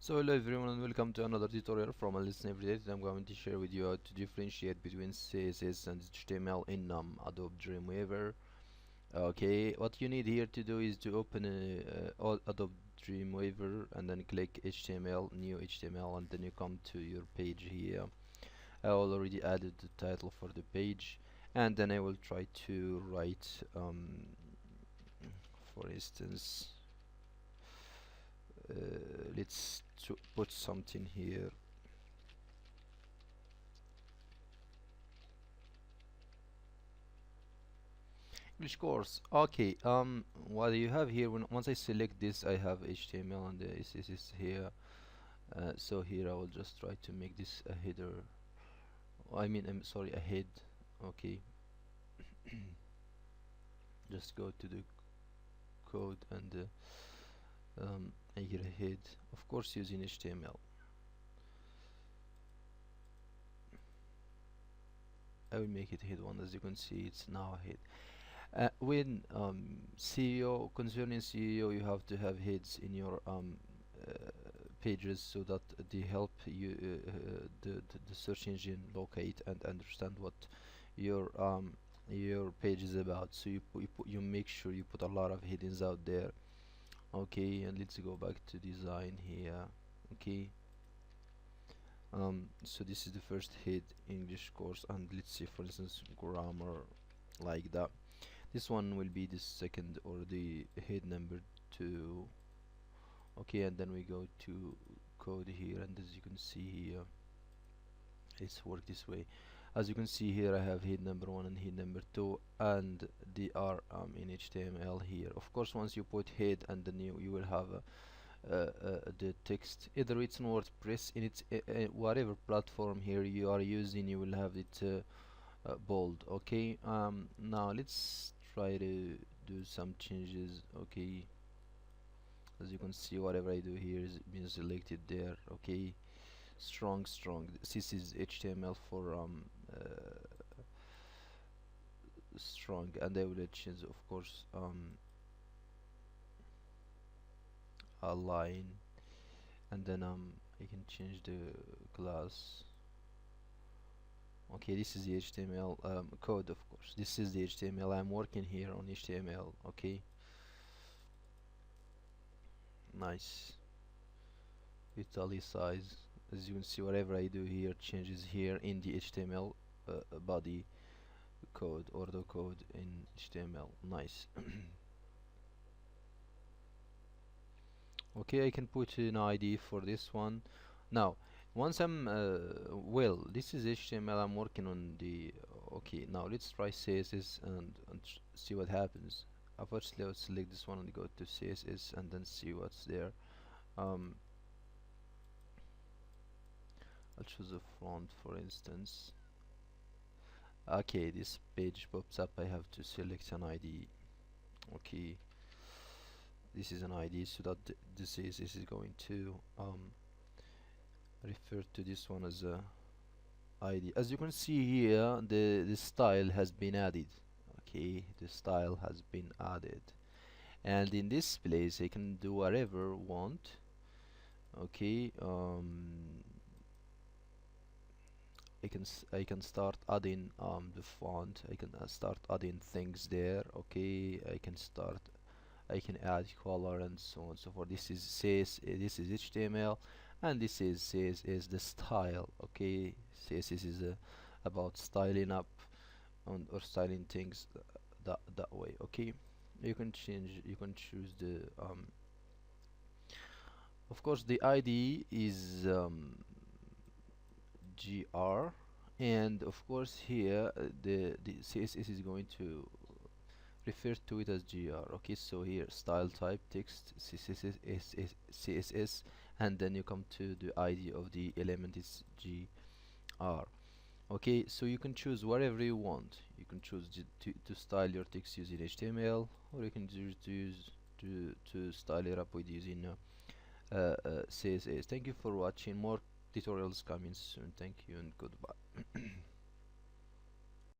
So hello everyone and welcome to another tutorial from a Listen Everyday. Today I'm going to share with you how to differentiate between CSS and HTML in Adobe Dreamweaver. Okay, what you need here to do is to open Adobe Dreamweaver and then click HTML, new HTML, and then you come to your page here. I already added the title for the page, and then I will try to write for instance, let's put something here. English course. Okay. What you have here, once I select this, I have HTML and the CSS here. So here I will just try to make this a header. I mean, I'm sorry, a head. Okay. Just go to the code and I get a head. Of course, using HTML. I will make it head one. As you can see, it's now a head. When SEO, concerning SEO, you have to have heads in your pages so that they help you the search engine locate and understand what your page is about. So you make sure you put a lot of headings out there. Okay, and let's go back to design here. Okay, so this is the first head, English course, and let's see, for instance, grammar, like that. This one will be the second or the head number 2. Okay, and then we go to code here, and as you can see here, it's work this way. As you can see here, I have head number 1 and head number 2, and they are in HTML here. Of course, once you put head and then you will have the text, either it's in WordPress, in its whatever platform here you are using, you will have it bold. Okay, now let's try to do some changes. Okay, as you can see, whatever I do here is being selected there. Okay, strong, this is HTML for strong, and I will change, of course, a line, and then I can change the class. Okay, this is the HTML code. Of course, this is the HTML. I'm working here on HTML. Okay, nice. Italicize. As you can see, whatever I do here changes here in the HTML body code or the code in HTML. Nice. Okay, I can put an ID for this one. Now, once I'm well, this is HTML. I'm working on the okay. Now let's try CSS and see what happens. Firstly, I'll select this one and go to CSS and then see what's there. Um, I'll choose a font, for instance. Okay, this page pops up. I have to select an ID. Okay, this is an ID, so that the CSS is going to refer to this one as a ID. As you can see here, the style has been added. Okay, the style has been added, and in this place I can do whatever want. Okay, I can start adding the font. I can start adding things there. Okay, I can add color and so on and so forth. This is this is HTML, and this is the style. Okay, CSS is about styling up and or styling things that way. Okay, you can change, you can choose the of course the ID is gr, and of course here the CSS is going to refer to it as gr. Okay, so here style type text CSS, and then you come to the ID of the element is gr. Okay, so you can choose whatever you want. You can choose to style your text using HTML, or you can choose to use to style it up with using CSS. Thank you for watching. More tutorials coming soon. Thank you and goodbye.